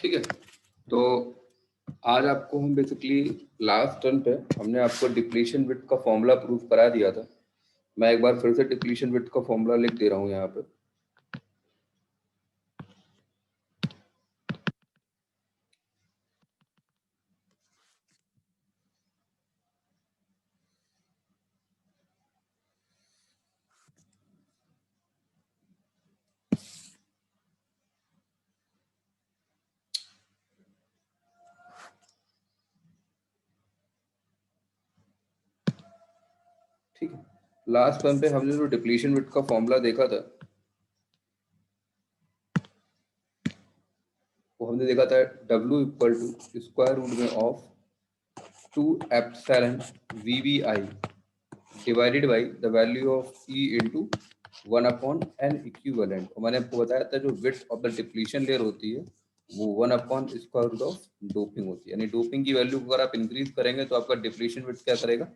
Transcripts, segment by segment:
ठीक है। तो आज आपको हम बेसिकली लास्ट टर्न पे हमने आपको डिप्लीशन विड्थ का फॉर्मूला प्रूव करा दिया था। मैं एक बार फिर से डिप्लीशन विड्थ का फॉर्मूला लिख दे रहा हूँ यहाँ पे। ठीक है, लास्ट टर्न पे हमने जो डिप्लीशन विड्थ का फॉर्मूला देखा था वो हमने देखा था W equal to square root में of 2 epsilon VBI divided by the value of E into 1/n equivalent. और मैंने आपको बताया था जो width of the depletion layer होती है वो 1/√ऑफ डोपिंग होती है, यानी डोपिंग की वैल्यू को अगर आप इंक्रीज करेंगे तो आपका डिप्लीशन विड्थ क्या करेगा,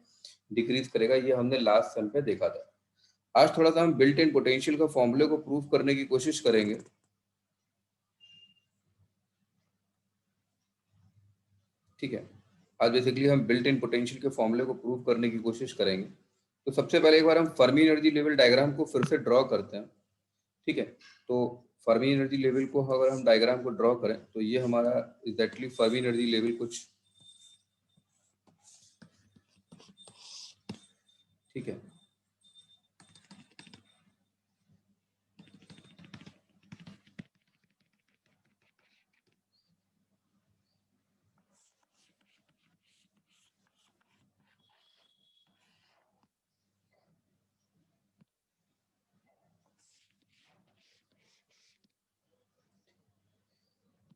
डिक्रीज करेगा। ये हमने लास्ट सन पे देखा था। आज थोड़ा सा हम बिल्ट इन पोटेंशियल का फॉर्मूले को प्रूव करने की कोशिश करेंगे। ठीक है, आज बेसिकली हम बिल्ट इन पोटेंशियल के फॉर्मूले को प्रूव करने की कोशिश करेंगे। तो सबसे पहले एक बार हम फर्मी एनर्जी लेवल डायग्राम को फिर से ड्रॉ करते हैं। ठीक है, तो फर्मी एनर्जी लेवल को अगर हम डायग्राम को ड्रॉ करें तो ये हमारा एग्जैक्टली फर्मी एनर्जी लेवल कुछ, ठीक है,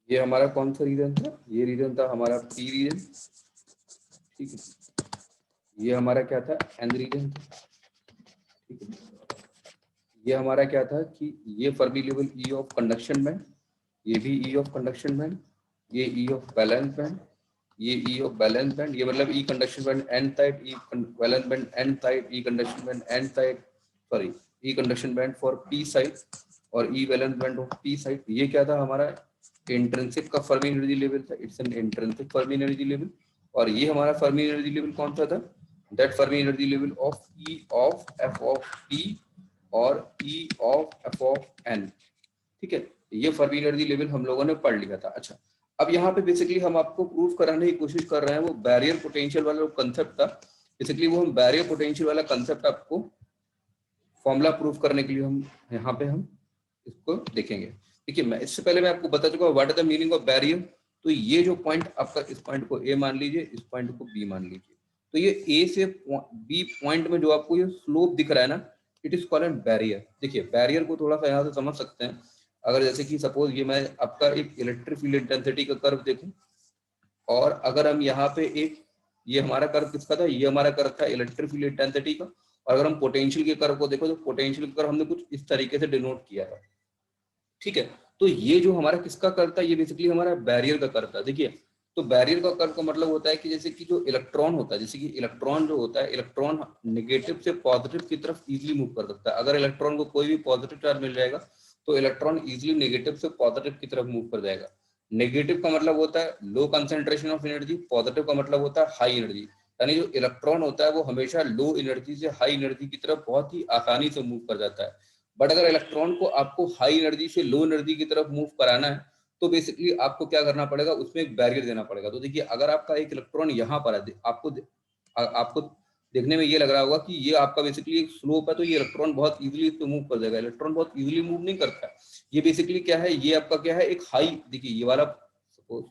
ये हमारा कौन सा रीजन था, ये रीजन था हमारा पी रीजन। ठीक है, ये हमारा क्या था, एन रीजन था। ठीक है, ये हमारा क्या था कि ये Fermi level E of conduction band, ये भी ई ऑफ कंडक्शन बैंड, ये ई ऑफ बैलेंस बैंड, ये ई ऑफ बैलेंस बैंड, ये मतलब E conduction band N type, E valence band N type, E conduction band N type, sorry E conduction band for P side और E valence band of P side. ये क्या था हमारा intrinsic का Fermi energy level था, it's an intrinsic Fermi energy level. और ये हमारा फर्मी एनर्जी लेवल कौन सा था, that Fermi energy level of E of F of T और ई ऑफ एफ ऑफ एन। ठीक है, ये फर्मी एनर्जी लेवल हम लोगों ने पढ़ लिया था। अच्छा, अब यहाँ पे बेसिकली हम आपको प्रूव कराने की कोशिश कर रहे हैं वो बैरियर पोटेंशियल वाला जो कंसेप्ट था, बेसिकली वो हम बैरियर पोटेंशियल वाला कंसेप्ट आपको फॉर्मूला प्रूव करने के लिए हम यहाँ पे हम इसको देखेंगे। देखिए, मैं इससे पहले मैं आपको बता चुका हूँ what is the meaning of barrier. तो ये जो पॉइंट आपका, इस पॉइंट को ए मान लीजिए, इस पॉइंट को बी मान लीजिए। तो ये ए से बी पॉइंट में जो आपको ये स्लोप दिख रहा है ना, it is called an barrier. देखिए, बैरियर को थोड़ा सा यहाँ से समझ सकते हैं। अगर जैसे कि सपोज ये मैं आपका एक इलेक्ट्रिक फील्ड इंटेंसिटी का कर्व देखूं, और अगर हम यहाँ पे एक, ये हमारा कर्व किसका था, ये हमारा कर्व था इलेक्ट्रिक फील्ड इंटेंसिटी का। और अगर हम पोटेंशियल के कर्व को देखो तो पोटेंशियल कर्व हमने कुछ इस तरीके से डिनोट किया था। ठीक है, तो ये जो हमारा किसका कर्व था, ये बेसिकली हमारा बैरियर का कर्व था। देखिए, तो बैरियर का कर्व का मतलब होता है कि जैसे कि जो इलेक्ट्रॉन होता है, जैसे कि इलेक्ट्रॉन जो होता है, इलेक्ट्रॉन नेगेटिव से पॉजिटिव की तरफ इजीली मूव कर सकता है। अगर इलेक्ट्रॉन को कोई भी पॉजिटिव चार्ज मिल जाएगा तो इलेक्ट्रॉन इजीली नेगेटिव से पॉजिटिव की तरफ मूव कर जाएगा। नेगेटिव का मतलब होता है low concentration of energy, positive का मतलब होता है हाई एनर्जी। यानी जो इलेक्ट्रॉन होता है वो हमेशा लो एनर्जी से हाई एनर्जी की तरफ बहुत ही आसानी से मूव कर जाता है। बट अगर इलेक्ट्रॉन को आपको हाई एनर्जी से लो एनर्जी की तरफ मूव कराना है तो बेसिकली आपको क्या करना पड़ेगा, उसमें एक बैरियर देना पड़ेगा। तो देखिए, अगर आपका एक इलेक्ट्रॉन यहाँ पर है, आपको देखने में ये लग रहा होगा कि ये आपका बेसिकली एक स्लोप है, तो ये इलेक्ट्रॉन बहुत इजीली इस पे मूव कर जाएगा। इलेक्ट्रॉन बहुत इजीली मूव नहीं करता है। ये बेसिकली क्या है, ये आपका क्या है, एक हाई, देखिए ये वाला, सपोज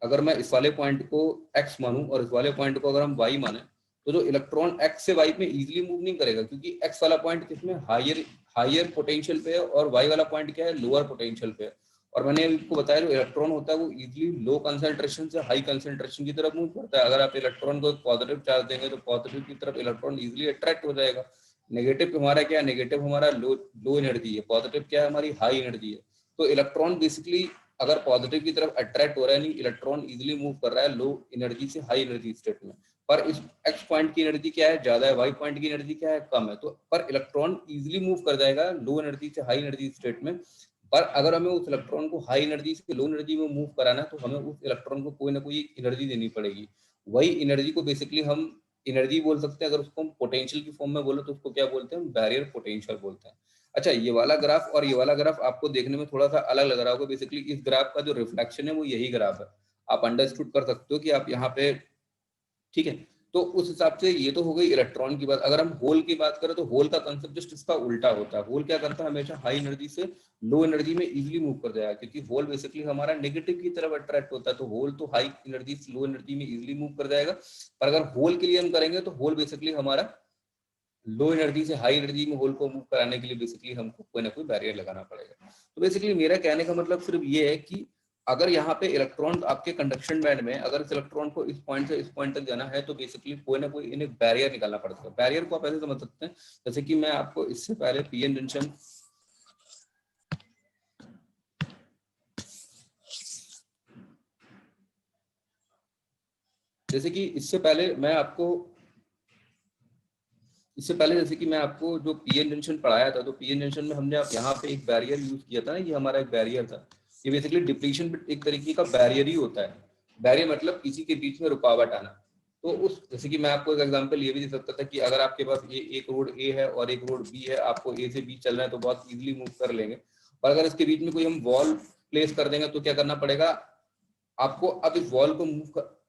अगर मैं इस वाले पॉइंट को x मानूं और इस वाले पॉइंट को अगर हम y माने, तो जो इलेक्ट्रॉन x से y में इजीली मूव नहीं करेगा, क्योंकि x वाला पॉइंट किसमें हायर पोटेंशियल पे है और y वाला पॉइंट क्या है, लोअर पोटेंशियल पे है। और मैंने आपको बताया जो इलेक्ट्रॉन होता है वो इजीली लो कंसंट्रेशन से हाई कंसंट्रेशन की तरफ मूव करता है। अगर आप इलेक्ट्रॉन को पॉजिटिव चार्ज देंगे तो पॉजिटिव की तरफ इलेक्ट्रॉन इजीली अट्रैक्ट हो जाएगा। नेगेटिव हमारा क्या है, नेगेटिव हमारा लो एनर्जी है, पॉजिटिव क्या है, हमारी हाई एनर्जी है। तो इलेक्ट्रॉन बेसिकली अगर पॉजिटिव की तरफ अट्रैक्ट हो रहा है, नहीं इलेक्ट्रॉन इजीली मूव कर रहा है लो एनर्जी से हाई एनर्जी स्टेट में। पर इस एक्स पॉइंट की एनर्जी क्या है, ज्यादा है, वाई पॉइंट की एनर्जी क्या है, कम है। तो पर इलेक्ट्रॉन इजीली मूव कर जाएगा लो एनर्जी से हाई एनर्जी स्टेट में, पर अगर हमें उस इलेक्ट्रॉन को हाई एनर्जी से लो एनर्जी में मूव कराना है तो हमें उस इलेक्ट्रॉन को कोई ना कोई एनर्जी देनी पड़ेगी। वही एनर्जी को बेसिकली हम एनर्जी बोल सकते हैं। अगर उसको हम पोटेंशियल की फॉर्म में बोले तो उसको क्या बोलते हैं, बैरियर पोटेंशियल बोलते हैं। अच्छा, ये वाला ग्राफ और ये वाला ग्राफ आपको देखने में थोड़ा सा अलग लग रहा होगा। बेसिकली इस ग्राफ का जो रिफ्लेक्शन है वो यही ग्राफ है। आप अंडरस्टूड कर सकते हो कि आप यहाँ पे, ठीक है। तो उस हिसाब से ये तो हो गई इलेक्ट्रॉन की बात। अगर हम होल की बात करें तो होल का कंसेप्ट जस्ट इसका उल्टा होता है। होल क्या करता है, हमेशा हाई एनर्जी से लो एनर्जी में इजीली मूव कर जाएगा, क्योंकि होल बेसिकली हमारा नेगेटिव की तरफ अट्रैक्ट होता है। तो होल तो हाई एनर्जी से लो एनर्जी में इजीली मूव कर जाएगा। पर अगर होल के लिए हम करेंगे तो होल बेसिकली हमारा लो एनर्जी से हाई एनर्जी में होल को मूव कराने के लिए बेसिकली हमको कोई ना कोई बैरियर लगाना पड़ेगा। तो बेसिकली मेरा कहने का मतलब सिर्फ ये है कि अगर यहाँ पे इलेक्ट्रॉन आपके कंडक्शन बैंड में, अगर इस इलेक्ट्रॉन को इस पॉइंट से इस पॉइंट तक जाना है तो बेसिकली कोई ना कोई इन्हें बैरियर निकालना पड़ता है। बैरियर को आप ऐसे समझ सकते हैं जैसे कि मैं आपको इससे पहले पीएन जंक्शन, जैसे कि इससे पहले जैसे कि मैं आपको जो पीएन जंक्शन पढ़ाया था, तो पीएन जंक्शन में हमने यहाँ पे एक बैरियर यूज किया था ना, ये हमारा एक बैरियर था। ये बेसिकली डिप्लीशन एक तरीके का बैरियर ही होता है। बैरियर मतलब किसी के बीच में रुकावट आना। तो उस, जैसे कि मैं आपको एक एग्जांपल ये भी दे सकता था कि अगर आपके पास ये एक रोड ए है और एक रोड बी है, आपको ए से बी चलना है तो बहुत इजीली मूव कर लेंगे। और अगर इसके बीच में कोई हम वॉल प्लेस कर देंगे तो क्या करना पड़ेगा आपको, अब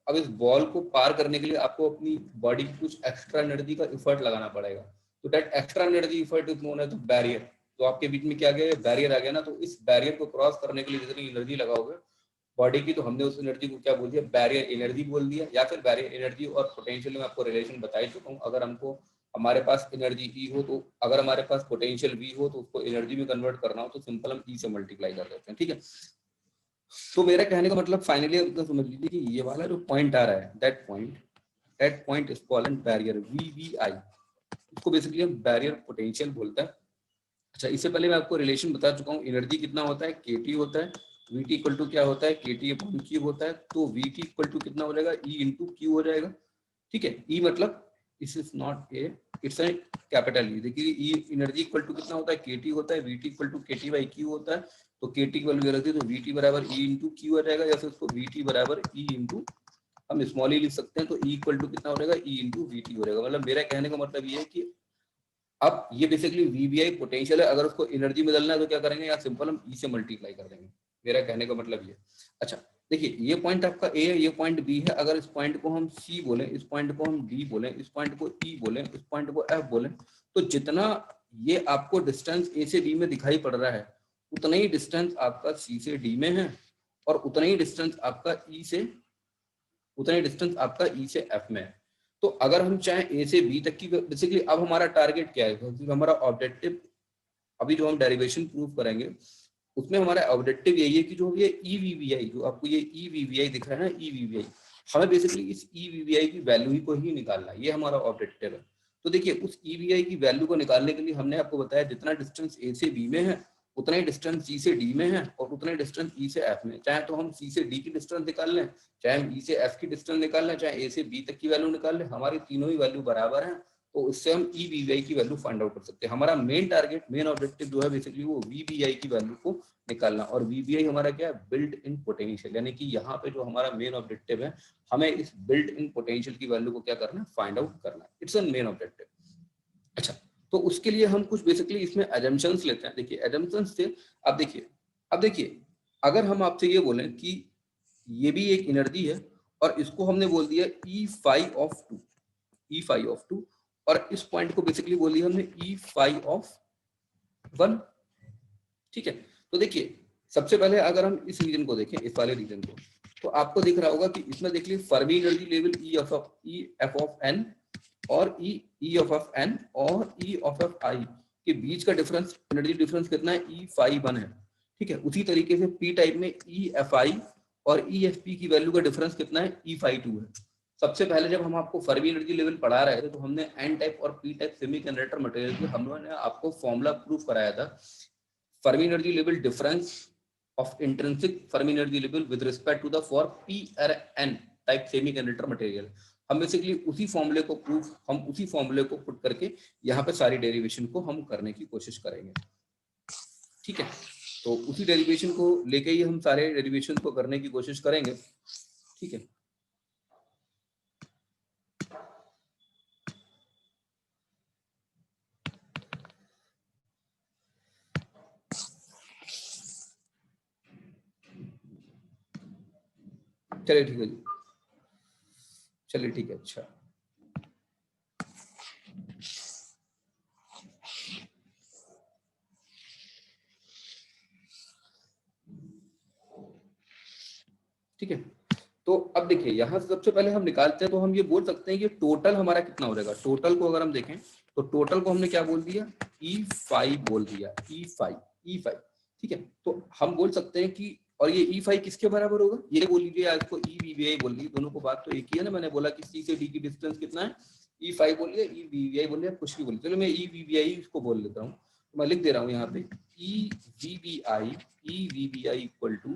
इस वॉल को पार करने के लिए आपको अपनी बॉडी की कुछ एक्स्ट्रा एनर्जी का इफर्ट लगाना पड़ेगा। तो that extra energy effort is known as barrier. तो आपके बीच में क्या गया, बैरियर आ गया ना। तो इस बैरियर को क्रॉस करने के लिए जितनी एनर्जी लगाओगे बॉडी की, तो हमने उस एनर्जी को क्या बोल दिया, बैरियर एनर्जी बोल दिया। या फिर बैरियर एनर्जी और पोटेंशियल में आपको रिलेशन बता ही चुका हूँ। अगर हमको हमारे पास एनर्जी ई हो तो, अगर हमारे पास पोटेंशियल वी हो तो उसको एनर्जी में कन्वर्ट करना हो तो सिंपल हम ई से मल्टीप्लाई कर देते हैं, ठीक है। तो मेरा कहने का मतलब फाइनली उतना समझ लीजिए कि ये वाला जो पॉइंट आ रहा है, that point is called barrier VVI. इसको बेसिकली हम बैरियर पोटेंशियल बोलते हैं। अच्छा, इससे पहले मैं आपको रिलेशन बता चुका हूँ। एनर्जी कितना होता है, केटी होता है। वीटी इक्वल टू क्या होता है, केटी अपॉन क्यू होता है। तो वीटी इक्वल टू कितना हो जाएगा, ई इंटू क्यू हो जाएगा, ठीक है। ई मतलब this is not a, it's a capital E. देखिए ई एनर्जी इक्वल टू कितना होता है, केटी होता है। VT equal to KT by Q होता है। तो केटी की वैल्यू रखते हैं तो वीटी बराबर ई इंटू क्यू आ जाएगा, या फिर उसको वीटी बराबर ई इंटू, हम स्मॉल ई लिख सकते हैं। तो ई इक्वल टू कितना हो जाएगा, ई इंटू वीटी हो जाएगा। मतलब मेरा कहने का मतलब ये है कि अब ये बेसिकली वीबीआई पोटेंशियल है। अगर उसको एनर्जी में बदलना है तो क्या करेंगे, या सिंपल हम ई से मल्टीप्लाई कर देंगे। मेरा कहने का मतलब ये। अच्छा देखिए, ये पॉइंट आपका ए है, ये पॉइंट बी है। अगर इस पॉइंट को हम सी बोले, इस पॉइंट को हम डी बोले, इस पॉइंट को ई बोले, इस पॉइंट को एफ बोले, तो जितना ये आपको डिस्टेंस ए से बी में दिखाई पड़ रहा है उतना ही डिस्टेंस आपका सी से डी में है, और उतना ही डिस्टेंस आपका ई से एफ में है। तो अगर हम चाहे ए से बी तक की, बेसिकली अब हमारा टारगेट क्या है, क्योंकि हमारा ऑब्जेक्टिव अभी जो हम डेरिवेशन प्रूव करेंगे उसमें हमारा ऑब्जेक्टिव यही है कि जो ये ईवीवीआई, जो आपको ये ईवीवीआई दिख रहा है ना, ईवीवीआई, हमें बेसिकली इस ईवीवीआई की वैल्यू ही को ही निकालना है। ये हमारा ऑब्जेक्टिव है। तो देखिए, उस ईवीआई की वैल्यू को निकालने के लिए हमने आपको बताया जितना डिस्टेंस ए से बी में है उतना ही डिस्टेंस सी से डी में है, और उतना ही डिस्टेंस ई से एफ में। चाहे तो हम सी से डी की डिस्टेंस निकाल लें, चाहे हम ई से एफ की डिस्टेंस निकाल लें, चाहे ए से बी तक की वैल्यू निकाल लें, हमारी तीनों ही वैल्यू बराबर है। तो उससे हम ईवीवीआई की वैल्यू फाइंड आउट कर सकते हैं। हमारा मेन टारगेट, मेन ऑब्जेक्टिव जो है बेसिकली वो वीवीआई की वैल्यू को निकालना। और वीवीआई हमारा क्या है, बिल्ट इन पोटेंशियल। यानी कि यहाँ पे जो हमारा मेन ऑब्जेक्टिव है, हमें इस बिल्ट इन पोटेंशियल की वैल्यू को क्या करना है, फाइंड आउट करना है। It's a main objective. अच्छा, तो उसके लिए हम कुछ बेसिकली इसमें एजम्पशंस लेते हैं। देखिए एजम्पशंस से अब देखिए अगर हम आपसे ये बोलें कि ये भी एक एनर्जी है और इसको हमने बोल दिया E5 of 2, और इस पॉइंट को बेसिकली बोल दिया हमने E5 of 1, ठीक है। तो देखिए सबसे पहले अगर हम इस रीजन को देखें, इस वाले रीजन को, तो आपको दिख रहा होगा कि इसमें देख लीजिए Fermi energy level EF of n और E of n और E of I के बीच का डिफरेंस, एनर्जी डिफरेंस कितना है, E5 है, ठीक है। उसी तरीके से P टाइप में EFI और EFP की वैल्यू का डिफरेंस कितना है, E52 है। सबसे पहले जब हम आपको फर्मी एनर्जी लेवल पढ़ा रहे थे तो हमने N टाइप और P टाइप सेमीकंडक्टर मटेरियल के हमने आपको फॉर्मूला प्रूफ कराया था, Fermi energy level difference of intrinsic Fermi energy level with respect to the for PRN type semiconductor material। हम बेसिकली उसी फॉर्मूले को पुट करके यहाँ पे सारी डेरिवेशन को हम करने की कोशिश करेंगे, ठीक है। तो उसी डेरिवेशन को लेके ही हम सारे डेरिवेशन को करने की कोशिश करेंगे, ठीक है। चलिए ठीक है जी, चलिए ठीक है। अच्छा ठीक है, तो अब देखिए यहाँ से सबसे पहले हम निकालते हैं, तो हम ये बोल सकते हैं कि टोटल हमारा कितना हो जाएगा। टोटल को अगर हम देखें तो टोटल को हमने क्या बोल दिया, E5 बोल दिया, E5, ठीक है। तो हम बोल सकते हैं कि, और ये E5 किसके बराबर होगा, ये बोल लीजिए, इसको EVVI बोल लीजिए, दोनों को बात तो एक ही है ना। मैंने बोला कि C से D की डिस्टेंस कितना है, E5 बोलिए, EVVI बोलिए, कुछ भी बोलिए, चलो मैं EVVI इसको बोल लेता हूँ। तो मैं लिख दे रहा हूँ यहाँ पे EVVI equal to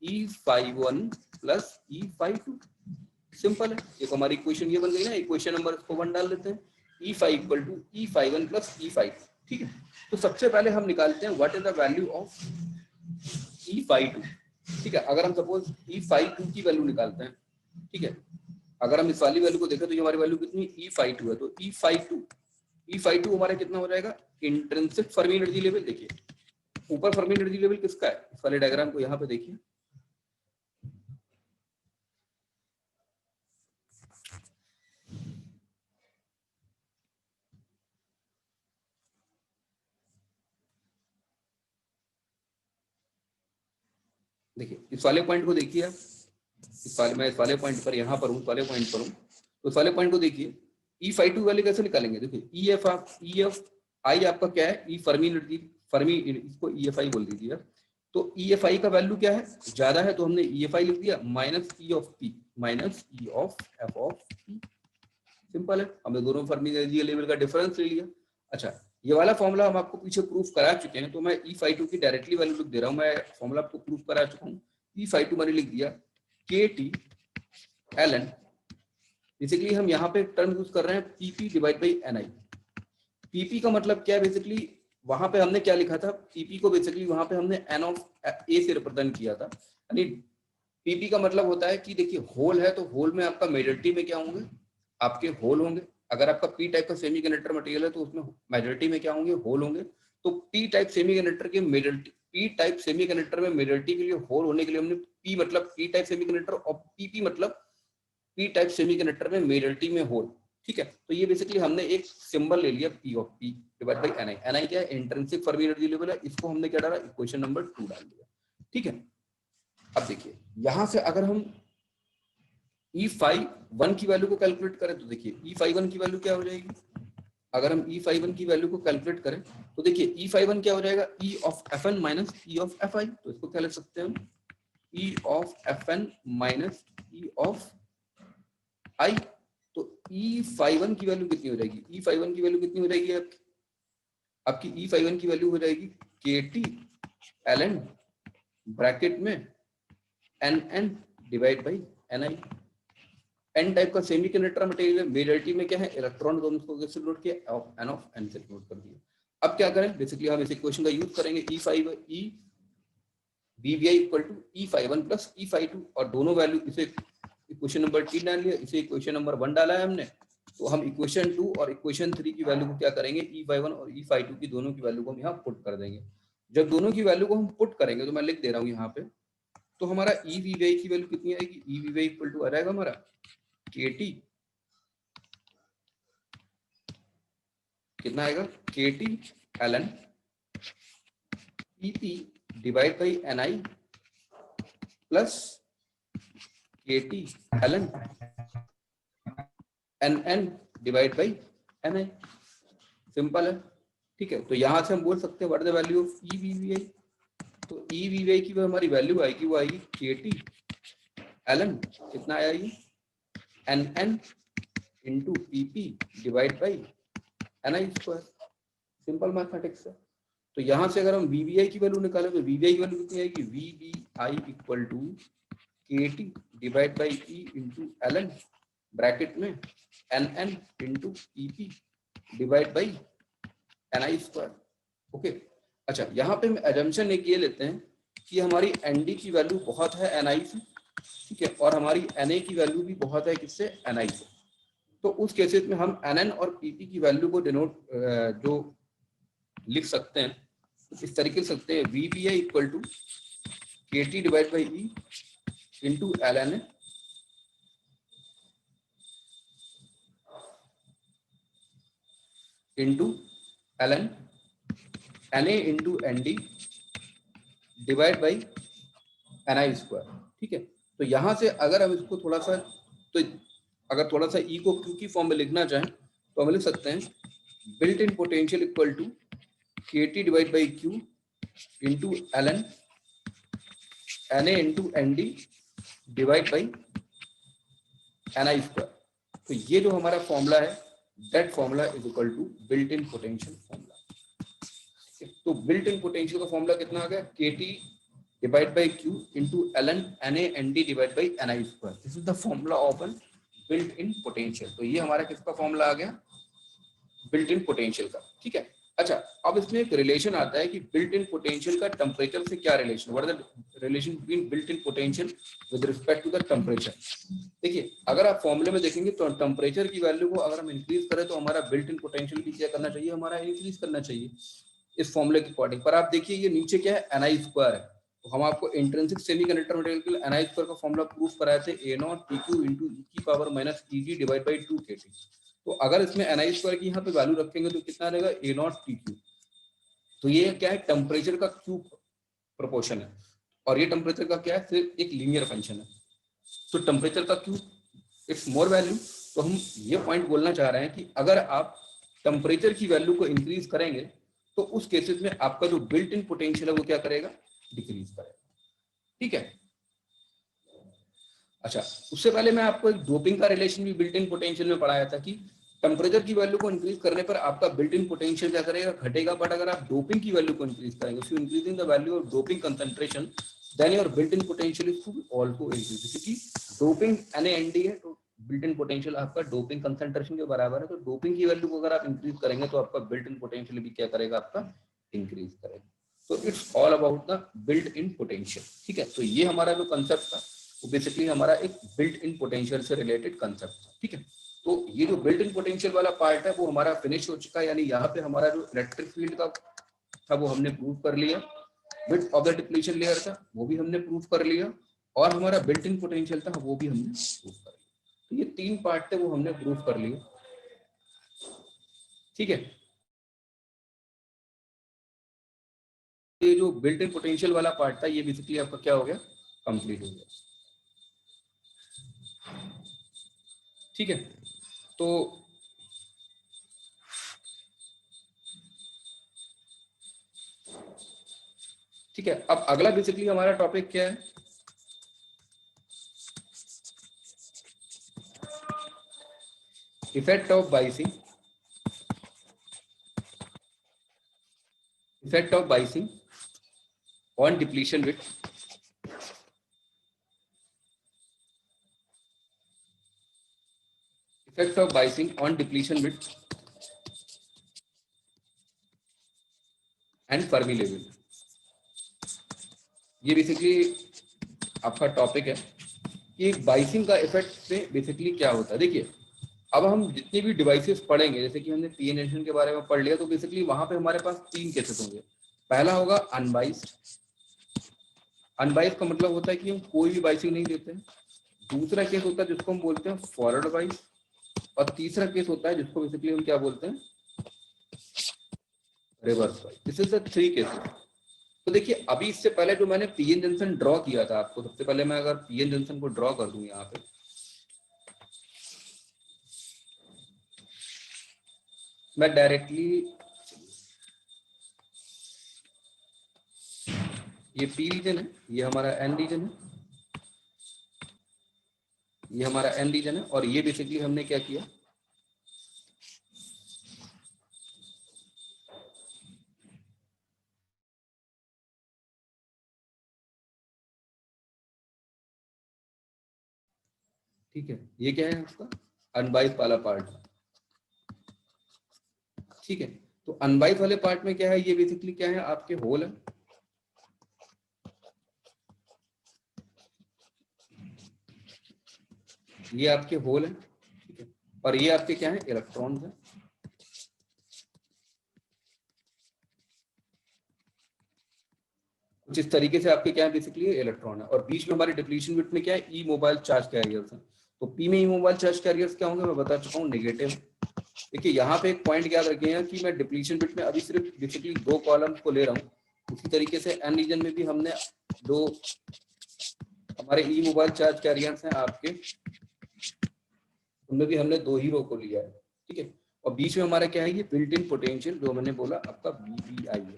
E51 plus E52, simple है। एक हमारी इक्वेशन ये बन गई ना, इक्वेशन नंबर इसको 1 डाल देते हैं, E5 equal to E51 plus E5, ठीक है। तो सबसे पहले हम निकालते हैं what is the value of E52, ठीक है। अगर हम सपोज E52 की वैल्यू निकालते हैं, ठीक है, अगर हम इस वाली वैल्यू को देखें तो ये हमारी वैल्यू कितनी E52 है, तो E52 हमारा कितना हो जाएगा, इंट्रिंसिक फर्मी एनर्जी लेवल। देखिए ऊपर फर्मी एनर्जी लेवल किसका है, इस वाले डायग्राम को यहाँ पे देखिए, देखिए इस वाले पॉइंट को देखिए आप, मैं इस वाले पॉइंट पर यहाँ पर हूँ, इस वाले पॉइंट पर हूँ, तो इस वाले पॉइंट को देखिए। E52 वैल्यू कैसे निकालेंगे, देखिए EFI आपका क्या है, ई फर्मी एनर्जी, फर्मी, इसको EFI बोल दीजिए। तो EFI का वैल्यू क्या है, ज्यादा है, तो हमने EFI लिख दिया minus E of P minus E of F of P, simple है। हमने दोनों फर्मी एनर्जी लेवल का डिफरेंस ले लिया। अच्छा ये वाला फॉर्मूला हम आपको पीछे प्रूफ करा चुके हैं, तो मैं E52 की डायरेक्टली वैल्यू लिख दे रहा हूँ, मैं फॉर्मूला आपको प्रूफ करा चुका हूँ। E52 मैंने लिख दिया KT ln, बेसिकली हम यहाँ पे टर्म यूज कर रहे हैं PP divide by NI। PP का मतलब क्या है, बेसिकली वहां पे हमने क्या लिखा था, PP को बेसिकली वहां पे हमने N ऑफ A से रिप्रेजेंट किया था, यानी PP का मतलब होता है कि देखिए होल है, तो होल में आपका मेजॉरिटी में क्या होंगे, आपके होल होंगे। अगर आपका पी टाइप का सेमीकंडक्टर मटेरियल है तो उसमें मेजॉरिटी में क्या होंगे, होल होंगे। तो पी टाइप सेमीकंडक्टर के मेजॉरिटी, पी टाइप सेमीकंडक्टर में मेजॉरिटी के लिए होल होने के लिए हमने पी मतलब पी टाइप सेमीकंडक्टर और पीपी मतलब पी टाइप सेमीकंडक्टर में मेजॉरिटी में होल, ठीक है। तो ये बेसिकली हमने एक सिंबल ले लिया P of P divide by NI. NI क्या है, इंट्रिंसिक फर्मी एनर्जी लेवल है, इसको हमने क्या डाला, इक्वेशन नंबर 2 डाल दिया, ठीक है। अब देखिए यहां से अगर हम E51 की वैल्यू को कैलकुलेट करें तो देखिए E51 की वैल्यू क्या हो जाएगी, अगर हम E51 की वैल्यू को कैलकुलेट करें तो देखिए E51 क्या हो जाएगा, E of Fn minus E of Fi। तो इसको क्या लिख सकते हैं हम, E of Fn minus E of I। तो E51 की वैल्यू कितनी हो जाएगी, E51 की वैल्यू कितनी हो जाएगी आपकी E51 की वैल्यू हो जाएगी KT ln ब्रैकेट में NN divide by NI। N type का सेमीकंडक्टर मटेरियल, मेजॉरिटी में क्या है इलेक्ट्रॉन, तो हमको कैसे नोट किया, एन ऑफ एन से नोट कर दिया। अब क्या करें, बेसिकली हम इस इक्वेशन का यूज करेंगे, EVVI equal to E51 plus E52, और दोनों वैल्यू, इसे इक्वेशन नंबर 3 डाल लिया, इसे इक्वेशन नंबर 1 डाला है हमने। तो हम इक्वेशन 2 और इक्वेशन 3 की वैल्यू को क्या करेंगे, E51 और E52 की दोनों की वैल्यू को हम यहाँ पुट कर देंगे। जब दोनों की वैल्यू को हम पुट करेंगे तो मैं लिख दे रहा हूँ यहाँ पे, तो हमारा EVVI की वैल्यू कितनी आएगी, EVVI इक्वल टू आ जाएगा हमारा KT, कितना आएगा, KT ln PP divide by NI plus KT ln NN divide by NI, simple है, ठीक है। तो यहां से हम बोल सकते हैं what the value of EVVI। तो EVVI की वो हमारी वैल्यू आएगी, वो आएगी KT ln कितना आया ये, NN into PP divide by NI square, simple mathematics है। तो यहां से अगर हम VVI की वैल्यू निकालें तो VVI की वैल्यू कितनी आएगी, VVI equal to KT divide by E into ln bracket में NN into PP divide by NI square, okay. अच्छा, यहाँ पे हम एजम्पशन एक ये लेते हैं कि हमारी एनडी की वैल्यू बहुत है एनआई से, ठीक है, और हमारी एनए की वैल्यू भी बहुत है किससे, एनआई से। तो उस केसेस में हम एनएन और पीपी की वैल्यू को डिनोट जो लिख सकते हैं इस तरीके से सकते हैं, VPI equal to KT divide by E into L N A into L N N A into N D divide by N I square, ठीक है। तो यहाँ से अगर हम इसको थोड़ा सा, तो अगर थोड़ा सा ई को क्यू की फॉर्म में लिखना चाहें तो हम लिख सकते हैं built in potential equal to K T divide by Q into L N N A into N D divide by N I square. तो ये जो हमारा फॉर्मूला है, that formula is equal to built in potential formula. तो built in potential का formula कितना आ गया, K T divide by Q into L N N A N D divide by N I square. This is the formula of N built in potential. तो ये हमारा किसका formula आ गया, built in potential का, ठीक है। अच्छा, अब इसमें एक रिलेशन आता है कि बिल्ट इन पोटेंशियल का टेम्परेचर से क्या relation, what is the relation between built in potential with respect to the temperature. देखिए, अगर आप फॉर्मूले में देखेंगे तो टेम्परेचर की वैल्यू को अगर हम इंक्रीज करें तो हमारा बिल्ट इन पोटेंशियल भी क्या करना चाहिए, हमारा इंक्रीज करना चाहिए इस फॉर्मूले के अकॉर्डिंग। पर आप देखिए ये नीचे क्या है, एन आई स्क्वायर है। तो हम आपको इंट्रिंसिक सेमीकंडक्टर मटेरियल के लिए एन आई स्क्वायर का फॉर्मूला प्रूफ कराए थे, ए नॉट टी क्यू इंटू ई की power minus E D divide by 2 के टी। तो अगर इसमें एन आई स्क्वायर की यहाँ पे वैल्यू रखेंगे तो कितना रहेगा, ए नॉट टी क्यू। तो ये क्या है, टेम्परेचर का क्यू प्रोपोर्शन है, और ये टेम्परेचर का क्या है, सिर्फ एक लीनियर फंक्शन है। तो टेम्परेचर का क्यू इट्स मोर वैल्यू। तो हम ये पॉइंट बोलना चाह रहे हैं कि अगर आप टेम्परेचर की वैल्यू को इंक्रीज करेंगे तो उस केसेस में आपका जो बिल्ट इन पोटेंशियल है वो क्या करेगा, डिक्रीज करेगा, ठीक है। अच्छा, उससे पहले मैं आपको एक डोपिंग का रिलेशन भी बिल्ट इन पोटेंशियल में पढ़ाया था कि टेम्परेचर की वैल्यू को इंक्रीज करने पर आपका बिल्ट इन पोटेंशियल क्या करेगा, घटेगा। बट अगर आप डोपिंग की वैल्यू को इंक्रीज करेंगे, so increasing the value of doping concentration, then your built in potential is also increase. क्योंकि डोपिंग NaND है तो बिल्ट इन पोटेंशियल आपका डोपिंग कंसंट्रेशन के बराबर है। तो डोपिंग की वैल्यू को अगर आप इंक्रीज करेंगे तो आपका बिल्ट इन पोटेंशियल भी क्या करेगा, आपका इंक्रीज करेगा। तो it's all about the built in potential, ठीक है। तो ये हमारा जो कंसेप्ट था वो बेसिकली हमारा एक बिल्ट इन पोटेंशियल से रिलेटेड कंसेप्ट था, ठीक है। तो ये जो बिल्ट इन पोटेंशियल वाला पार्ट है वो हमारा फिनिश हो चुका है, यानी यहाँ पे हमारा जो इलेक्ट्रिक फील्ड का था वो हमने प्रूव कर लिया, width of the depletion layer था वो भी हमने प्रूव कर लिया, और हमारा बिल्ट इन पोटेंशियल था वो भी हमने प्रूव कर लिया। तो ये 3 पार्ट थे वो हमने प्रूव कर लिए, ठीक है। ये जो बिल्ट इन पोटेंशियल वाला पार्ट था ये बेसिकली आपका क्या हो गया, कंप्लीट हो गया, ठीक है। तो ठीक है, अब अगला बेसिकली हमारा टॉपिक क्या है, effect of biasing, effect of biasing on depletion with, effect of biasing on depletion with and Fermi level. ये बेसिकली आपका टॉपिक है कि बाइसिंग का इफेक्ट से बेसिकली क्या होता है। देखिए, अब हम जितनी भी डिवाइसेस पढ़ेंगे, जैसे कि हमने पीएन जंक्शन के बारे में पढ़ लिया, तो बेसिकली वहां पे हमारे पास 3 केसेस होंगे। पहला होगा अनबाइस्ड। अनबाइस्ड का मतलब होता है कि हम कोई भी बाइसिंग नहीं देते हैं। दूसरा केस होता है जिसको हम बोलते हैं फॉरवर्ड बाइस, और तीसरा केस होता है जिसको बेसिकली हम क्या बोलते हैं, reverse bias. This is the 3 cases. तो देखिए, अभी इससे पहले जो मैंने पीएन जंक्शन ड्रॉ किया था आपको, सबसे पहले मैं अगर पीएन जंक्शन को ड्रॉ कर दूं यहाँ पे, मैं डायरेक्टली ये पी रीजन है, ये हमारा एन रीजन है, ये हमारा एन रीजन है, और ये बेसिकली हमने क्या किया, ठीक है। ये क्या है आपका अनबाइस वाला पार्ट, ठीक है। तो अनबाइस वाले पार्ट में क्या है, ये बेसिकली क्या है, आपके होल है, ये आपके होल है, ठीक है, और ये आपके क्या है, इलेक्ट्रॉन्स है। कुछ इस तरीके से आपके क्या है, बेसिकली इलेक्ट्रॉन है, और बीच में हमारे डिप्लीशन बिट में क्या है, ई मोबाइल चार्ज कैरियर्स है। तो पी में ई मोबाइल चार्ज कैरियर्स क्या होंगे, मैं बता चुका हूँ, नेगेटिव। देखिए यहाँ पे एक पॉइंट याद रखिएगा कि मैं डिप्लीशन बिट में अभी सिर्फ बेसिकली 2 कॉलम को ले रहा हूँ। उसी तरीके से एन रीजन में भी हमने दो हमारे ई मोबाइल चार्ज कैरियर्स हैं आपके, उनमें भी हमने 2 ही रो को लिया है, ठीक है। और बीच में हमारा क्या है, ये बिल्ट इन पोटेंशियल जो मैंने बोला आपका बीबीआई है।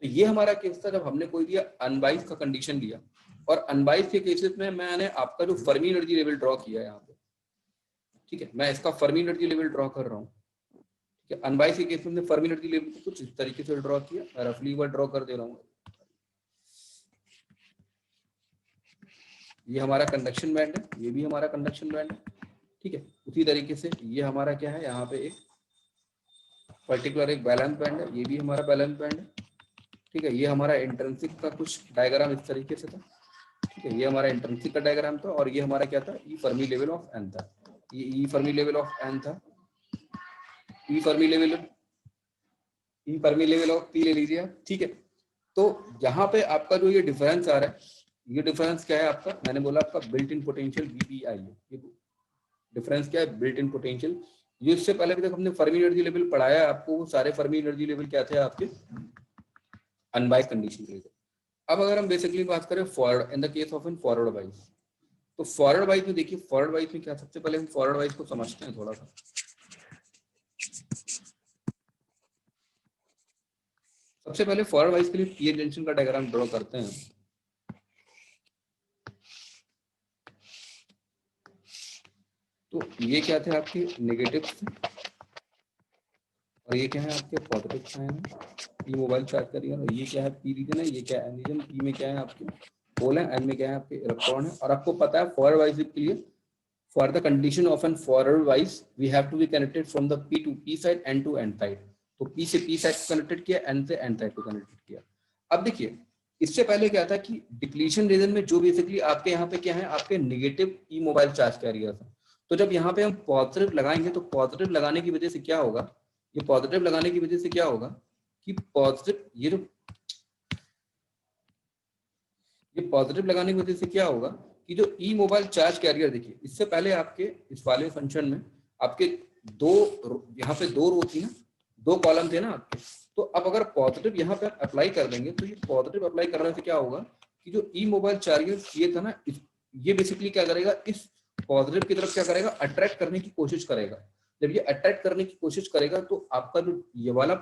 तो ये हमारा केस था जब हमने कोई दिया अनबाइस का कंडीशन लिया, और अनबाइस के केसेस में मैंने आपका जो फर्मी एनर्जी लेवल ड्रॉ किया है यहाँ पे, ठीक है, मैं इसका फर्मी एनर्जी लेवल ड्रॉ कर रहा हूँ, ठीक है। अनबाइस के केस में फर्मी एनर्जी लेवल को कुछ इस तरीके से ड्रॉ किया, मैं रफली वर्ड ड्रॉ कर दे रहा हूँ। ये हमारा कंडक्शन बैंड है, ये भी हमारा कंडक्शन बैंड है, ठीक है। उसी तरीके से ये हमारा क्या है, यहाँ पे एक पर्टिकुलर एक बैलेंस बैंड है, ये भी हमारा बैलेंस बैंड है, ठीक है। ये हमारा इंट्रिंसिक का कुछ डायग्राम इस तरीके से था, ठीक है, ये हमारा इंट्रिंसिक का डायग्राम था, और ये हमारा क्या था, ई फर्मी लेवल ऑफ एन था, ये ई फर्मी लेवल ऑफ एन था, ई फर्मी लेवल ऑफ पी ले लीजिए, ठीक है। तो यहाँ पे आपका जो ये डिफरेंस आ रहा है, ये डिफरेंस क्या है आपका, मैंने बोला आपका बिल्ट इन पोटेंशियल बीपीआई है। ये डिफरेंस क्या है, बिल्ट इन पोटेंशियल। ये इससे पहले भी तक हमने फर्मी एनर्जी लेवल पढ़ाया है आपको, वो सारे फर्मी एनर्जी लेवल क्या थे आपके, अनबाइस कंडीशन के लिए। अब अगर हम बेसिकली बात करें forward, in the case of N forward bias, तो फॉरवर्ड वाइज में देखिए, फॉरवर्ड वाइज में क्या, सबसे पहले हम फॉरवर्ड वाइज को समझते हैं थोड़ा सा। सबसे पहले फॉरवर्ड वाइज के लिए पी एन जंक्शन का डायग्राम ड्रॉ करते हैं। तो ये क्या थे आपके नेगेटिव, और ये क्या है आपके पॉजिटिव साइन है, पी मोबाइल चार्ज करिए, और ये क्या है, पी रीजन है, ये क्या है एन रीजन, पी में क्या है आपके होल है, एन में क्या है आपके इलेक्ट्रॉन है। और आपको पता है फॉरवर्ड वाइज के लिए, for the condition of N forward bias we have to be connected from the P to P side, N to N side. तो पी से पी साइड को कनेक्टेड किया, एन से एन साइड को connected किया। अब देखिए इससे पहले क्या था कि डिप्लीशन रीजन में जो बेसिकली आपके यहाँ पे क्या है, आपके negative E mobile charge career था। तो जब यहाँ पे हम पॉजिटिव लगाएंगे, तो पॉजिटिव लगाने की वजह से क्या होगा, ये पॉजिटिव लगाने की वजह से क्या होगा कि पॉजिटिव, ये पॉजिटिव लगाने की वजह से क्या होगा कि जो ई मोबाइल चार्ज कैरियर, देखिए इससे पहले आपके इस वाले फंक्शन में आपके दो, यहाँ पे 2 रो थी ना, 2 कॉलम थे ना आपके। तो अब अगर पॉजिटिव यहाँ पे अप्लाई कर देंगे, तो ये पॉजिटिव अप्लाई करने से क्या होगा कि जो ई मोबाइल चार्ज ये था ना, ये बेसिकली क्या करेगा, इस पॉजिटिव की तरफ क्या करेगा, अट्रैक्ट करने की कोशिश करेगा। जब ये अट्रैक्ट करने की कोशिश करेगा, तो आपका जो ये वाला,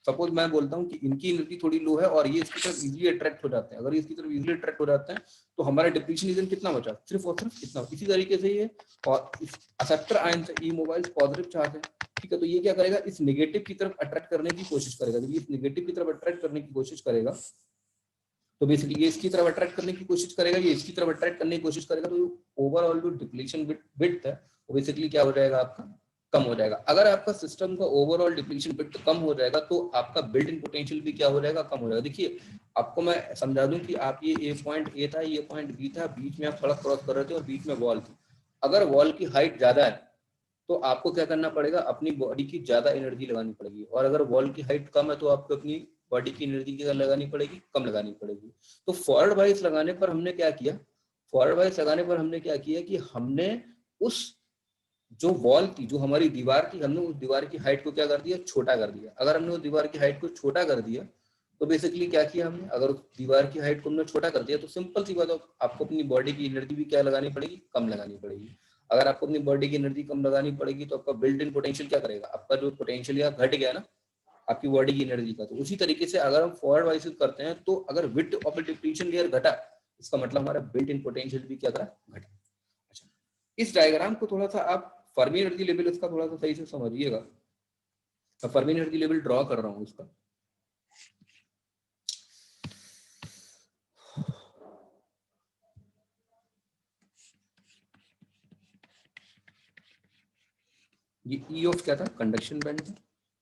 सपोज मैं बोलता हूँ कि इनकी एनर्जी थोड़ी लो है और ये इसकी तरफ इजीली अट्रैक्ट हो जाते हैं, अगर ये इसकी तरफ इजीली अट्रैक्ट हो जाते हैं, तो हमारा डिप्लीशन रीजन कितना बचा, सिर्फ और सिर्फ इतना। इसी तरीके से ये और एक्सेप्टर आयन से ई मोबाइल पॉजिटिव चार्ज है, ठीक है। तो ये क्या करेगा, इस नेगेटिव की तरफ अट्रैक्ट करने की कोशिश करेगा। जब ये इस नेगेटिव की तरफ अट्रैक्ट करने की कोशिश करेगा, तो बेसिकली ये इसकी तरफ अट्रैक्ट करने की कोशिश करेगा, ये इसकी तरफ अट्रैक्ट करने की कोशिश करेगा, तो ओवरऑल जो डिप्लीशन बिट है वो बेसिकली क्या हो जाएगा, आपका कम हो जाएगा। अगर आपका सिस्टम का ओवरऑल डिप्लीशन बिट कम हो जाएगा, तो आपका बिल्ट इन पोटेंशियल भी क्या हो जाएगा, कम हो जाएगा। देखिए आपको मैं समझा दूं कि आप ये पॉइंट ए था, ये पॉइंट बी था, बीच में आप सड़क क्रॉस कर रहे थे और बीच में वॉल थी। अगर वॉल की हाइट ज्यादा है, तो आपको क्या करना पड़ेगा, अपनी बॉडी की ज्यादा एनर्जी लगानी पड़ेगी, और अगर वॉल की हाइट कम है, तो आपको अपनी बॉडी की एनर्जी क्या लगानी पड़ेगी, कम लगानी पड़ेगी। तो फॉरवर्ड वाइज लगाने पर हमने क्या किया, फॉरवर्ड वाइज लगाने पर हमने क्या किया कि हमने उस जो वॉल थी, जो हमारी दीवार थी, हमने उस दीवार की हाइट को क्या कर दिया, छोटा कर दिया। अगर हमने उस दीवार की हाइट को छोटा कर दिया, तो बेसिकली क्या किया हमने, अगर उस दीवार की हाइट को हमने छोटा कर दिया, तो सिंपल सी बात है, आपको अपनी बॉडी की एनर्जी भी क्या लगानी पड़ेगी, कम लगानी पड़ेगी। अगर आपको अपनी बॉडी की एनर्जी कम लगानी पड़ेगी, तो आपका बिल्ट इन पोटेंशियल क्या करेगा, आपका जो पोटेंशियल या घट गया ना आपकी बॉडी की एनर्जी का। तो उसी तरीके से अगर हम फॉरवर्ड वाइज करते हैं, तो अगर विड्थ ऑफ डिप्लीशन लेयर घटा, इसका मतलब हमारा बिल्ट इन पोटेंशियल भी क्या करा, घटा। अच्छा, इस डायग्राम को थोड़ा सा आप फर्मी एनर्जी लेवल इसका थोड़ा सा सही से समझिएगा। मैं फर्मी एनर्जी लेवल ड्रॉ कर रहा हूँ इसका। ये ई ऑफ क्या था, कंडक्शन बैंड था,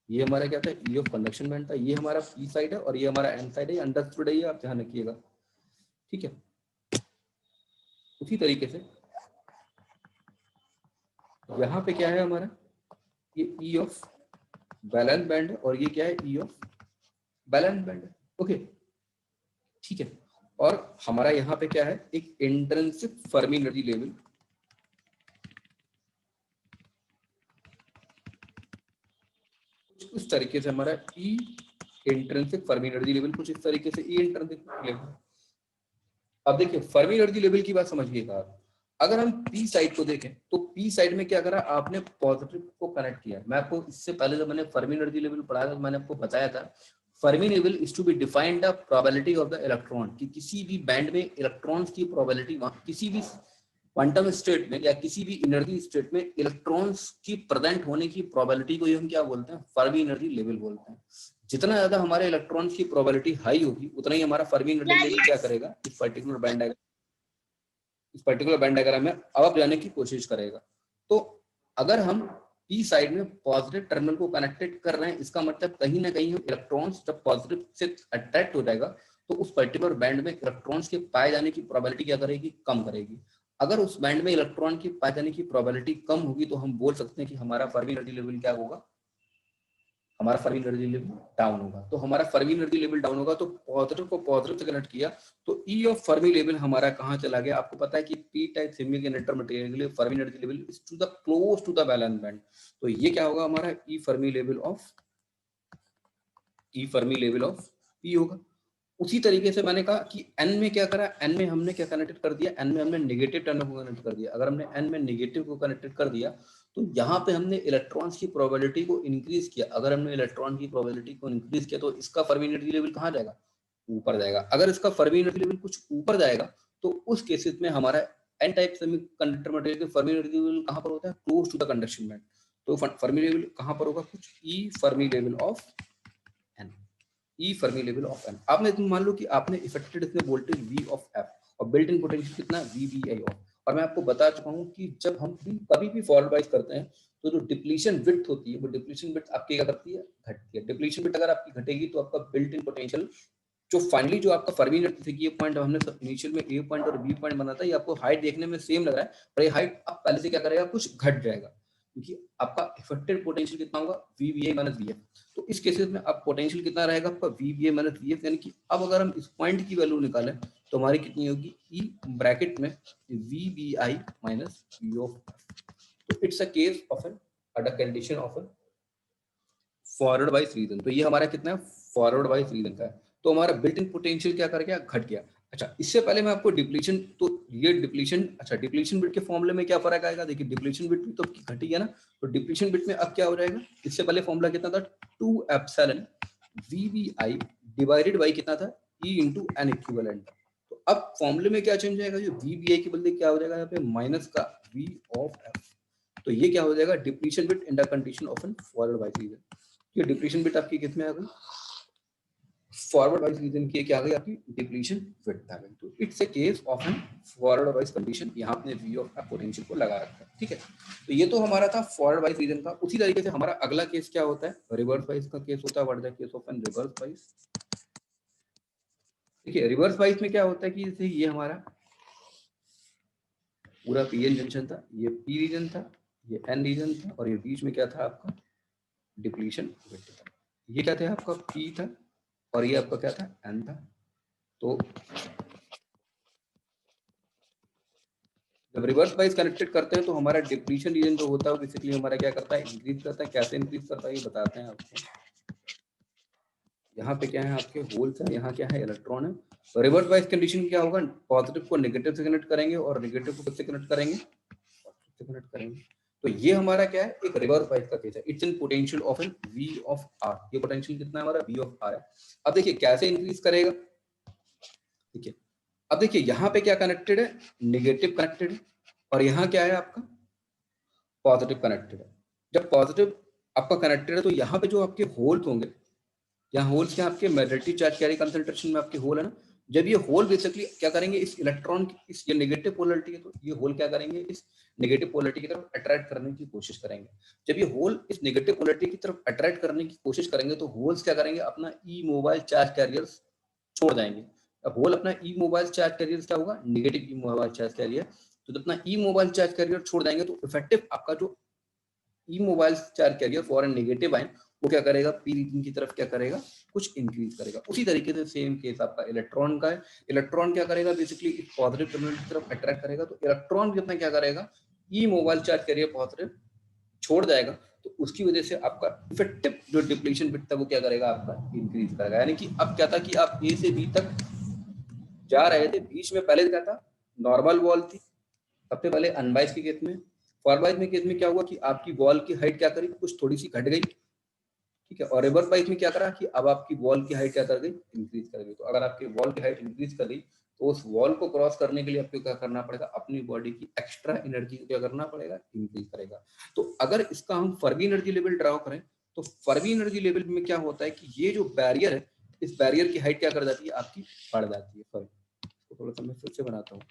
ये हमारा क्या था, ई ऑफ कंडक्शन बैंड था। ये हमारा पी साइड है और ये हमारा एन साइड है, अंडरस्टूड है, ये आप ध्यान रखिएगा, ठीक है। उसी तरीके से यहाँ पे क्या है हमारा, ये ई ऑफ बैलेंस बैंड है और ये क्या है, ई ऑफ बैलेंस बैंड है, ओके, ठीक है। और हमारा यहाँ पे क्या है, एक इंट्रिंसिक फर्मी एनर्जी लेवल, कुछ इस तरीके से हमारा ई इंट्रिंसिक फर्मी एनर्जी लेवल, कुछ इस तरीके से ई इंट्रिंसिक लेवल। अब देखिए फर्मी एनर्जी लेवल की बात समझिएगा आप। अगर हम पी साइड को देखें तो पी साइड में क्या करा आपने, पॉजिटिव को कनेक्ट किया। मैं आपको इससे पहले जब मैंने फर्मी एनर्जी लेवल पढ़ाया था, मैंने आपको बताया था Fermi level is to be defined the probability of the electron, कि किसी भी बैंड में इलेक्ट्रॉन्स की प्रोबेबिलिटी, किसी भी क्वांटम स्टेट में या किसी भी एनर्जी स्टेट में इलेक्ट्रॉन्स की प्रेजेंट होने की प्रोबेबिलिटी को हम क्या बोलते हैं, फर्मी एनर्जी लेवल बोलते हैं। जितना ज्यादा हमारे इलेक्ट्रॉन्स की प्रोबेबिलिटी हाई होगी उतना ही हमारा फर्मी एनर्जी लेवल क्या करेगा, इस पर्टिकुलर बैंड डायग्राम में अब जाने की कोशिश करेगा। तो अगर हम पी साइड में पॉजिटिव टर्मिनल को कनेक्टेड कर रहे हैं, इसका मतलब कहीं ना कहीं इलेक्ट्रॉन्स जब पॉजिटिव से अट्रैक्ट हो जाएगा तो उस पर्टिकुलर बैंड में इलेक्ट्रॉन्स के पाए जाने की प्रोबेबिलिटी क्या करेगी, कम करेगी। अगर उस बैंड में इलेक्ट्रॉन की पाए जाने की प्रोबेबिलिटी कम होगी तो हम बोल सकते हैं कि हमारा फर्मी एनर्जी लेवल क्या होगा, हमारा फर्मी एनर्जी लेवल डाउन होगा। तो हमारा फर्मी एनर्जी लेवल डाउन होगा तो पॉजिटिव को पॉजिटिव से कनेक्ट किया तो ई ऑफ फर्मी लेवल हमारा कहां चला गया। आपको पता है कि पी टाइप सेमीकंडक्टर मटेरियल के लिए Fermi energy level is to the close to the valence band. तो ये क्या होगा हमारा E Fermi level of P होगा। उसी तरीके से मैंने कहा कि एन में क्या करा, एन में हमने क्या कनेक्टेड कर दिया, एन में हमने नेगेटिव टर्मिनल को कनेक्ट कर दिया। अगर हमने एन में नेगेटिव को कनेक्टेड कर दिया तो यहाँ पे हमने इलेक्ट्रॉन्स की प्रोबेबिलिटी को इंक्रीज किया। अगर हमने इलेक्ट्रॉन की प्रोबेबिलिटी को इंक्रीज किया तो इसका फर्मी एनर्जी लेवल कहाँ जाएगा, ऊपर जाएगा। अगर इसका फर्मी एनर्जी लेवल कुछ ऊपर जाएगा तो उस केसेस में हमारा एन टाइप सेमीकंडक्टर मटेरियल के फर्मी एनर्जी लेवल कहाँ पर होता है, close to the conduction band. तो फर्मी लेवल कहाँ पर होगा, कुछ E Fermi level of N, E Fermi level of N. आपने तुम मान लो कि आपने इफेक्टेड इसमें वोल्टेज वी ऑफ एफ और बिल्ट इन पोटेंशियल कितना, वी बी आई ऑफ। और मैं आपको बता चुका हूँ कि जब हम कभी भी फॉरवर्ड वाइज करते हैं तो जो डिप्लीशन विड्थ होती है वो डिप्लीशन विड्थ आपकी क्या करती है, घटती है। डिप्लीशन विड्थ अगर आपकी घटेगी तो आपका बिल्ट इन पोटेंशियल जो फाइनली जो आपका फर्मी एनर्जी थी, ये पॉइंट हमने इनिशियल में ए पॉइंट और बी पॉइंट बना था, ये आपको हाइट देखने में सेम लग रहा है पर ये हाइट अब पहले से क्या करेगा, कुछ घट जाएगा क्योंकि आपका इफेक्टेड पोटेंशियल कितना होगा, V B I minus V F. तो इस केसेस में अब पोटेंशियल कितना रहेगा आपका, V B A minus V F. यानी कि अब अगर हम इस पॉइंट की वैल्यू निकालें तो हमारी कितनी होगी, ई ब्रैकेट में V B I minus V of F. तो it's a case of an a condition of N forward bias region. तो ये हमारा कितना है, फॉरवर्ड वाइज रीजन का है। तो हमारा बिल्ट इन पोटेंशियल क्या कर गया, घट गया। अच्छा इससे पहले मैं आपको डिप्लीशन, तो ये डिप्लीशन, अच्छा डिप्लीशन बिट के फॉर्मूले में क्या फर्क आएगा, देखिए डिप्लीशन बिट भी तो घटी है ना, तो डिप्लीशन बिट में अब क्या हो जाएगा, इससे पहले फॉर्मूला कितना था, 2 एप्सिलॉन वीवीआई डिवाइडेड बाय कितना था, ई इनटू एन इक्विवेलेंट। तो अब फॉर्मूले में क्या चेंज आएगा, जो वीवीआई के बदले क्या हो जाएगा यहाँ पे माइनस का वी ऑफ एफ। तो ये क्या हो जाएगा, depletion width in the condition of N forward bias region. ये डिप्लीशन बिट आपकी कितने आ गई, फॉरवर्ड वाइज रीजन की क्या आ गई आपकी, डिप्लीशन विड्थ आ गई। तो it's a case of N forward bias condition. यहाँ आपने वी ऑफ पोटेंशियल को लगा रखा है, ठीक है। तो ये तो हमारा था फॉरवर्ड वाइज रीजन का। उसी तरीके से हमारा अगला केस क्या होता है, रिवर्स वाइज का केस होता है। What is the case of N reverse bias. देखिए रिवर्स वाइज में क्या होता है कि जैसे ये हमारा पूरा पी एन जंक्शन था, ये पी रीजन था, ये एन रीजन था और ये बीच में क्या था आपका डिप्लीशन विड्थ था। ये क्या था आपका पी था और ये आपका क्या था, एन था। तो जब रिवर्स वाइज कनेक्टेड करते हैं तो हमारा डिप्लीशन रीजन जो होता है बेसिकली हमारा क्या करता है, इंक्रीज करता है। कैसे इंक्रीज करता है ये बताते हैं आपको। यहाँ पे क्या है आपके होल्स है, यहाँ क्या है इलेक्ट्रॉन है। तो रिवर्स वाइज कंडीशन क्या होगा, पॉजिटिव को नेगेटिव से कनेक्ट करेंगे और नेगेटिव को किससे कनेक्ट करेंगे, पॉजिटिव से कनेक्ट करेंगे। तो ये हमारा क्या है, एक रिवर्स वाइज का केस है। It's in potential of N V of R. ये पोटेंशियल कितना है हमारा, वी ऑफ आर है। अब देखिए कैसे इंक्रीज करेगा, ठीक है। अब देखिए यहाँ पे क्या कनेक्टेड है, नेगेटिव कनेक्टेड है और यहाँ क्या है आपका पॉजिटिव कनेक्टेड है। जब पॉजिटिव आपका कनेक्टेड है तो यहाँ पे जो आपके होल्स होंगे, यहाँ होल्स क्या आपके मैग्नेटिक चार्ज कैरी कंसंट्रेशन में आपके होल है ना, जब ये होल बेसिकली क्या करेंगे, इस इलेक्ट्रॉन की इस ये नेगेटिव पोलरिटी है तो ये होल क्या करेंगे, इस नेगेटिव पोलरिटी की तरफ अट्रैक्ट करने की कोशिश करेंगे। जब ये होल इस नेगेटिव पोलरिटी की तरफ अट्रैक्ट करने की कोशिश करेंगे तो होल्स क्या करेंगे, अपना ई मोबाइल चार्ज कैरियर्स छोड़ देंगे। अब होल अपना ई मोबाइल चार्ज कैरियर क्या होगा, negative E mobile charge career, तो जब अपना ई मोबाइल चार्ज कैरियर छोड़ देंगे तो इफेक्टिव आपका जो E mobile charge carrier for an negative ion वो क्या करेगा, पी रीजन की तरफ क्या करेगा, कुछ इंक्रीज करेगा। उसी तरीके से सेम केस आपका इलेक्ट्रॉन का है। इलेक्ट्रॉन क्या करेगा, बेसिकली पॉजिटिव टर्मिनल की तरफ अट्रैक्ट करेगा तो इलेक्ट्रॉन भी अपना क्या करेगा, ई मोबाइल चार्ज कैरियर पॉजिटिव छोड़ जाएगा, तो उसकी वजह से आपका इफेक्टिव जो डिप्लीशन बिट था वो क्या करेगा, आपका इंक्रीज करेगा। यानी कि अब क्या था कि आप ए से बी तक जा रहे थे, बीच में पहले क्या था, नॉर्मल वॉल थी सबसे पहले अनबाइस के केस में। फॉरबाइस में केस में क्या हुआ कि आपकी वॉल की हाइट क्या करी, कुछ थोड़ी सी घट गई, ठीक है। और रिवर्स बाइस में क्या करा कि अब आपकी वॉल की हाइट क्या कर गई, इंक्रीज कर गई। तो अगर आपकी वॉल की हाइट इंक्रीज कर गई तो उस वॉल को क्रॉस करने के लिए आपको क्या करना पड़ेगा, अपनी बॉडी की एक्स्ट्रा एनर्जी क्या करना पड़ेगा, इंक्रीज करेगा। तो अगर इसका हम फर्मी एनर्जी लेवल ड्रॉ करें तो फर्मी एनर्जी लेवल में क्या होता है कि ये जो बैरियर है, इस बैरियर की हाइट क्या कर जाती है, आपकी बढ़ जाती है। तो थोड़ा सा मैं फिर से बनाता हूँ।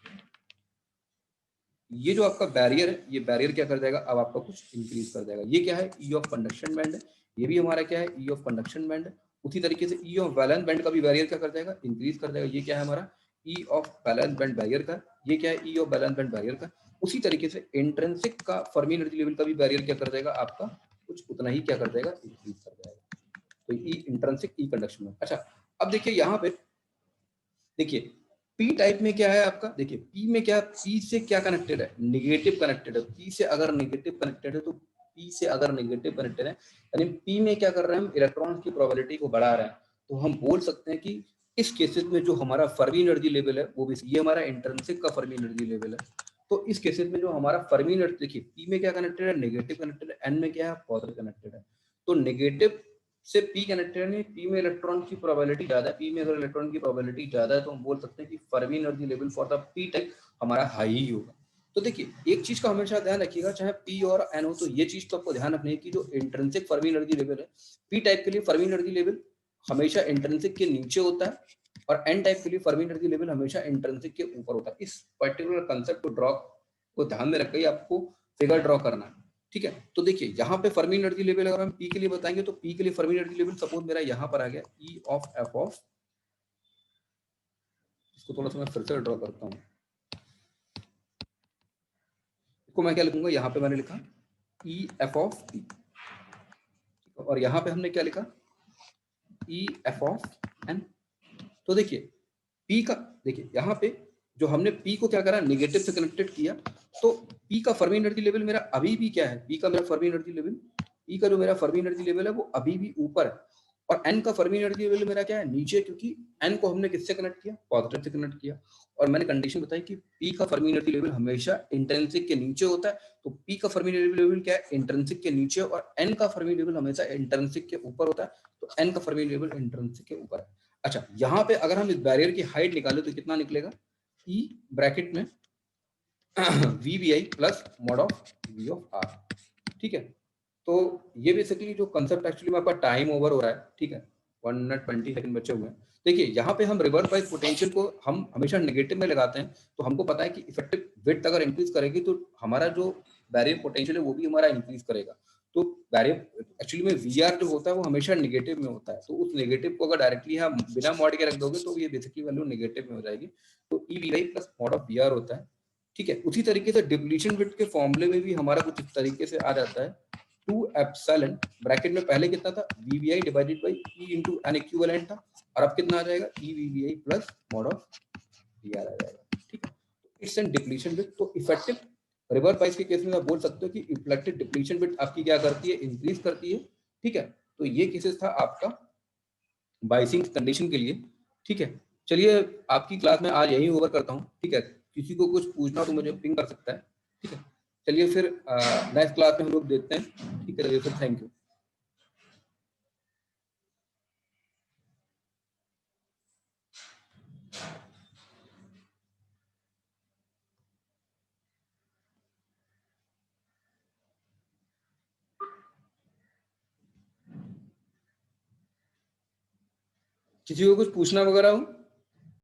ये जो आपका बैरियर है, ये बैरियर क्या कर जाएगा, अब आपका कुछ इंक्रीज कर जाएगा। ये क्या है, ई ऑफ कंडक्शन बैंड है। ये भी हमारा क्या है, ई ऑफ कंडक्शन बैंड है। उसी तरीके से ई ऑफ वैलेंस बैंड का भी बैरियर क्या कर जाएगा, इंक्रीज कर जाएगा। ये क्या है हमारा, ई ऑफ वैलेंस बैंड बैरियर का। ये क्या है, ई ऑफ वैलेंस बैंड बैरियर का। उसी तरीके से इंट्रिंसिक का फर्मी एनर्जी लेवल का भी बैरियर क्या कर जाएगा, आपका कुछ उतना ही क्या कर जाएगा, इंक्रीज कर जाएगा। तो ई इंट्रिंसिक, ई कंडक्शन में। अच्छा, अब देखिए यहाँ पे देखिए पी टाइप में क्या है आपका, देखिए पी में क्या, पी से क्या कनेक्टेड है, निगेटिव कनेक्टेड है। पी से अगर निगेटिव कनेक्टेड है तो पी से अगर निगेटिव कनेक्टेड है यानी पी में क्या कर रहे हैं हम, इलेक्ट्रॉन की प्रोबेबिलिटी को बढ़ा रहे हैं। तो हम बोल सकते हैं कि इस केसेस में जो हमारा फर्मी एनर्जी लेवल है वो भी, ये हमारा इंट्रिंसिक का फर्मी एनर्जी लेवल है। तो इस केसेस में जो हमारा फर्मी एनर्जी, देखिए पी में क्या कनेक्टेड है, नेगेटिव कनेक्टेड है, एन में क्या है, पॉजिटिव कनेक्टेड है। तो नेगेटिव से पी कनेक्टेड है, पी में इलेक्ट्रॉन की प्रोबेबिलिटी ज्यादा है। पी में अगर इलेक्ट्रॉन की प्रोबेबिलिटी ज्यादा है तो हम बोल सकते हैं कि Fermi energy level for the P type हमारा हाई ही होगा। तो देखिए एक चीज का हमेशा ध्यान रखिएगा, चाहे पी और एन हो, तो ये चीज तो आपको ध्यान रखनी है कि जो इंट्रिंसिक फर्मी एनर्जी लेवल है, पी टाइप के लिए फर्मी एनर्जी लेवल हमेशा इंट्रिंसिक के नीचे होता है और एन टाइप के लिए फर्मी एनर्जी लेवल हमेशा इंट्रिंसिक के ऊपर होता है। इस पर्टिकुलर कंसेप्ट को ड्रॉ को ध्यान में रखकर आपको फिगर ड्रॉ करना है, ठीक है। तो देखिए यहाँ पे फर्मी एनर्जी लेवल अगर हम पी के लिए बताएंगे तो पी के लिए फर्मी एनर्जी लेवल सपोज मेरा यहाँ पर आ गया ई ऑफ एफ ऑफ, इसको थोड़ा सा मैं फिर से ड्रॉ करता हूँ। इसको मैं क्या लिखूंगा, यहाँ पे मैंने लिखा ई एफ ऑफ टी, और यहाँ पे हमने क्या लिखा, ई एफ ऑफ एन। तो देखिए पी का, देखिए यहाँ पे जो हमने पी को क्या करा, नेगेटिव से कनेक्टेड किया, तो पी का फर्मी एनर्जी लेवल मेरा अभी भी क्या है, पी का मेरा फर्मी एनर्जी लेवल, पी का जो मेरा फर्मी एनर्जी लेवल है वो अभी भी ऊपर है। और एन का फर्मी एनर्जी लेवल मेरा क्या है, नीचे, क्योंकि एन को हमने किससे कनेक्ट किया, पॉजिटिव से कनेक्ट किया। और मैंने कंडीशन बताई कि पी का फर्मी एनर्जी लेवल हमेशा इंट्रिंसिक के नीचे होता है। तो पी का फर्मी एनर्जी लेवल क्या है, इंट्रिंसिक के नीचे, और एन का फर्मी लेवल हमेशा इंट्रिंसिक के ऊपर होता है। तो एन का फर्मी लेवल इंट्रिंसिक के ऊपर है। अच्छा, यहाँ पे अगर हम इस बैरियर की हाइट निकाले तो कितना निकलेगा, ई ब्रैकेट में V B I plus mod of V of R, ठीक है। तो ये बेसिकली जो कंसेप्ट एक्चुअली में आपका टाइम ओवर हो रहा है, ठीक है, 1 मिनट 20 सेकंड बचे हुए हैं। देखिए यहाँ पे हम रिवर्स बाइस पोटेंशियल को हम हमेशा नेगेटिव में लगाते हैं, तो हमको पता है कि इफेक्टिव विड्थ अगर इंक्रीज करेगी तो हमारा जो बैरियर पोटेंशियल है वो भी हमारा इंक्रीज करेगा। तो बैरियर एक्चुअली में वी आर जो होता है वो हमेशा नेगेटिव में होता है, तो उस नेगेटिव को अगर डायरेक्टली हम बिना मॉड के रख दोगे तो ये बेसिकली वैल्यू नेगेटिव में हो जाएगी। तो E V I plus mod of V R होता है, ठीक है। उसी तरीके से डिप्लीशन विड्थ के फॉर्मूले में भी हमारा कुछ इस तरीके से आ जाता है, 2 एप्सिलॉन ब्रैकेट में पहले कितना था, VVI divided by E into N equivalent था, और अब कितना आ जाएगा, E VVI plus mod of VR आ जाएगा, ठीक है। इट्स एंड डिप्लीशन विड्थ, तो इफेक्टिव रिवर्स बाइस के केस में आप बोल सकते हो कि इफेक्टिव डिप्लीशन विड्थ आपकी क्या करती है, इंक्रीज करती है, ठीक है। तो ये केसेस था आपका बाइसिंग कंडीशन के लिए, ठीक है। चलिए आपकी क्लास में आज यही ओवर करता हूँ, ठीक है। किसी को कुछ पूछना हो तो मुझे पिंग कर सकता है, ठीक है। चलिए फिर नेक्स्ट क्लास में हम लोग देखते हैं, ठीक है। चलिए फिर थैंक यू। किसी को कुछ पूछना वगैरह हो?